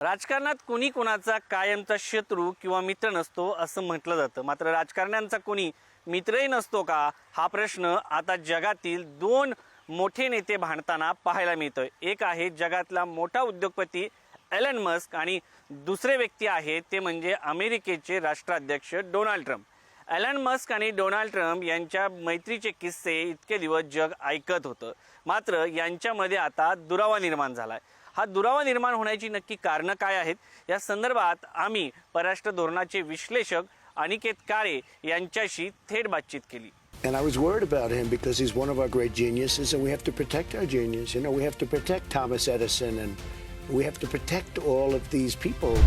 राजकारणात कोणी कोणाचा कायमचा शत्रू किंवा मित्र नसतो असं म्हटलं जातं, मात्र राजकारण्यांचा कोणी मित्रही नसतो का हा प्रश्न आता जगातील दोन मोठे नेते भांडताना पाहायला मिळतोय। एक आहे जगातला मोठा उद्योगपती एलन मस्क आणि दुसरे व्यक्ती आहे ते म्हणजे अमेरिकेचे राष्ट्राध्यक्ष डोनाल्ड ट्रम्प। एलन मस्क आणि डोनाल्ड ट्रम्प यांच्या मैत्रीचे किस्से इतके दिवस जग ऐकत होतं, मात्र यांच्यामध्ये आता दुरावा निर्माण झालाय। हा दुरावा निर्माण होण्याची नक्की कारणं काय आहेत या संदर्भात आम्ही परराष्ट्र धोरणाचे विश्लेषक अनिकेत काळे यांच्याशी थेट बातचीत केली। And I was worried about him because he's one of our great geniuses and we have to protect our genius. You know, we have to protect Thomas Edison and we have to protect all of these people.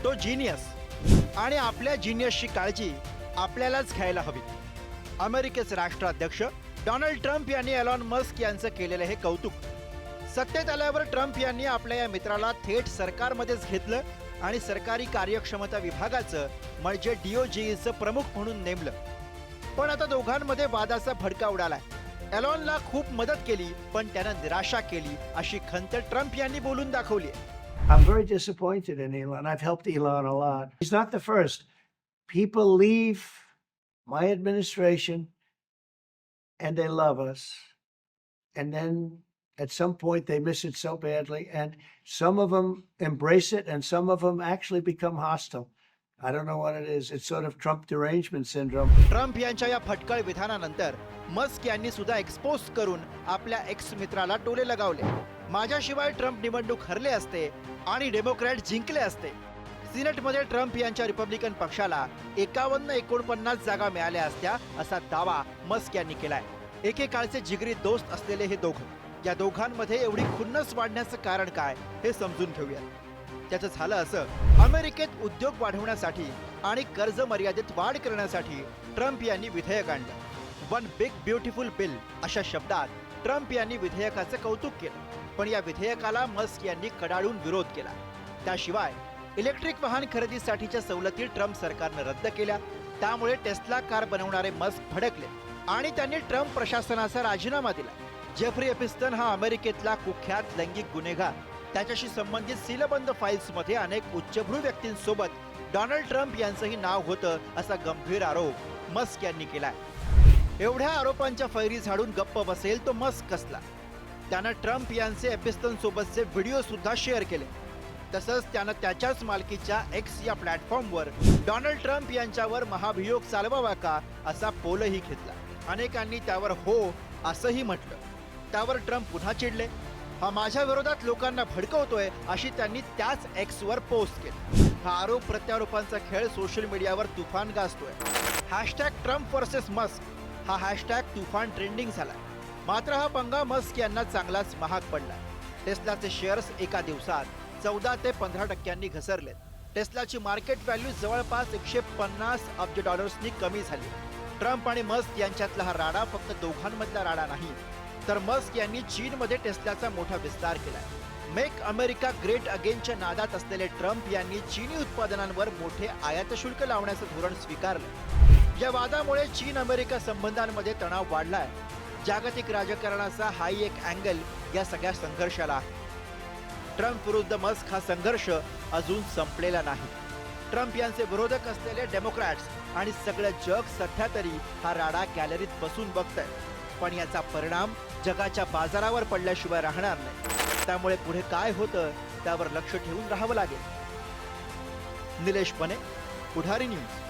तो genius आणि आपल्या जीनियसची काळजी आपल्यालाच घ्यायला हवी। अमेरिकेचे राष्ट्राध्यक्ष Donald Trump यांनी एलॉन मस्क यांचं केलेलं हे कौतुक। सत्तेत आल्यावर ट्रम्प यांनी आपल्या या मित्राला थेट सरकारमध्येच घेतलं आणि सरकारी कार्यक्षमता विभागाचं म्हणजे DOGEचं प्रमुख म्हणून नेमलं। पण आता दोघांमध्ये वादाचा भडका उडालाय। एलॉनला खूप मदत केली पण त्यानं निराशा केली अशी खंत ट्रम्प यांनी बोलून दाखवली। I'm very disappointed in Elon. I've helped Elon a lot. He's not the first. People leave my administration and they love us. And then at some point they miss it so badly. And some of them embrace it and some of them actually become hostile. I don't know what it is. It's sort of Trump derangement syndrome. Trump यांच्या या फटकळ विधानानंतर Musk यांनी सुद्धा expose करून आपल्या x मित्राला टोले लगावले। माझ्याशिवाय Trump निवडणूक हरले असते आणि डेमोक्रॅट जिंकले असते। सिनेटमध्ये ट्रम्प यांच्या रिपब्लिकन पक्षाला 51-49 जागा मिळाल्या असत्या असा दावा मस्क यांनी केलाय। एकेकाळचे जिगरी दोस्त असलेले हे दोघं, या दोघांमध्ये एवढी खुन्नस वाढण्याचं कारण काय हे समजून घेऊया। त्याचं झालं असं, अमेरिकेत उद्योग वाढवण्यासाठी आणि कर्ज मर्यादेत वाढ करण्यासाठी ट्रम्प यांनी विधेयक आणलं। वन बिग ब्युटिफुल बिल अशा शब्दात ट्रम्प यांनी विधेयकाचं कौतुक केलं, पण या विधेयकाला मस्क यांनी कडाडून विरोध केला। त्याशिवाय इलेक्ट्रिक वाहन खरेदीसाठीच्या सवलती ट्रम्प सरकारनं रद्द केल्या। त्यामुळे टेस्ला कार बनवणारे मस्क भडकले आणि त्यांनी ट्रम्प प्रशासनाचा राजीनामा दिला। जेफ्री एपिस्टन हा अमेरिकेतला कुख्यात लैंगिक गुन्हेगार, त्याच्याशी संबंधित सीलबंद फाईल्समध्ये अनेक उच्चभ्रू व्यक्तींसोबत डोनाल्ड ट्रम्प यांचंही नाव होतं असा गंभीर आरोप मस्क यांनी केलाय। एवढ्या आरोपांच्या फैरी झाडून गप्प बसेल तो मस्क कसला? त्यानं ट्रम्प यांचे एपिस्टन सोबतचे व्हिडिओ सुद्धा शेअर केले। तसंच त्यानं त्याच्याच मालकीच्या एक्स या प्लॅटफॉर्मवर डोनाल्ड ट्रम्प यांच्यावर महाभियोग चालवावा का असा पोलही घेतला। अनेकांनी त्यावर हो असंही म्हटलं। त्यावर ट्रम्प पुन्हा चिडले। हा माझ्या विरोधात लोकांना भडकवतोय अशी त्यांनी त्याच एक्सवर पोस्ट केली। हा आरोप प्रत्यारोपांचा खेळ सोशल मीडियावर तुफान गाजतोय। #ट्रम्प वर्सेस मस्क हा हॅशटॅग तुफान ट्रेंडिंग झाला। मात्र हा पंगा मस्क यांना चांगलाच महाग पडला। टेस्लाचे शेअर्स एका दिवसात 14 ते 15% घसरले। टेस्लाची मार्केट व्हॅल्यू जवळपास $150 अब्ज कमी झाली। ट्रम्प आणि मस्क यांच्यातला हा राडा फक्त दोघांमधला राडा नाही, तर मस्क यांनी चीनमध्ये टेस्लाचा मोठा विस्तार केलाय। मेक अमेरिका ग्रेट अगेनच्या नादात असलेले ट्रम्प यांनी चीनी उत्पादनांवर मोठे आयात शुल्क लावण्याचं धोरण स्वीकारलं। या वादामुळे चीन अमेरिका संबंधांमध्ये तणाव वाढलाय। जागतिक राजकारणाचा हाही एक अँगल या सगळ्या संघर्षाला आहे। ट्रम्प विरुद्ध मस्क हा संघर्ष अजून संपलेला नाही। ट्रम्प यांचे विरोधक असलेले डेमोक्रॅट्स आणि सगळं जग सध्या तरी हा राडा गॅलरीत बसून बघतंय, पण याचा परिणाम जगाच्या बाजारावर पडल्याशिवाय राहणार नाही। त्यामुळे पुढे काय होतं त्यावर लक्ष ठेवून राहावं लागेल। निलेश पने, पुढारी न्यूज।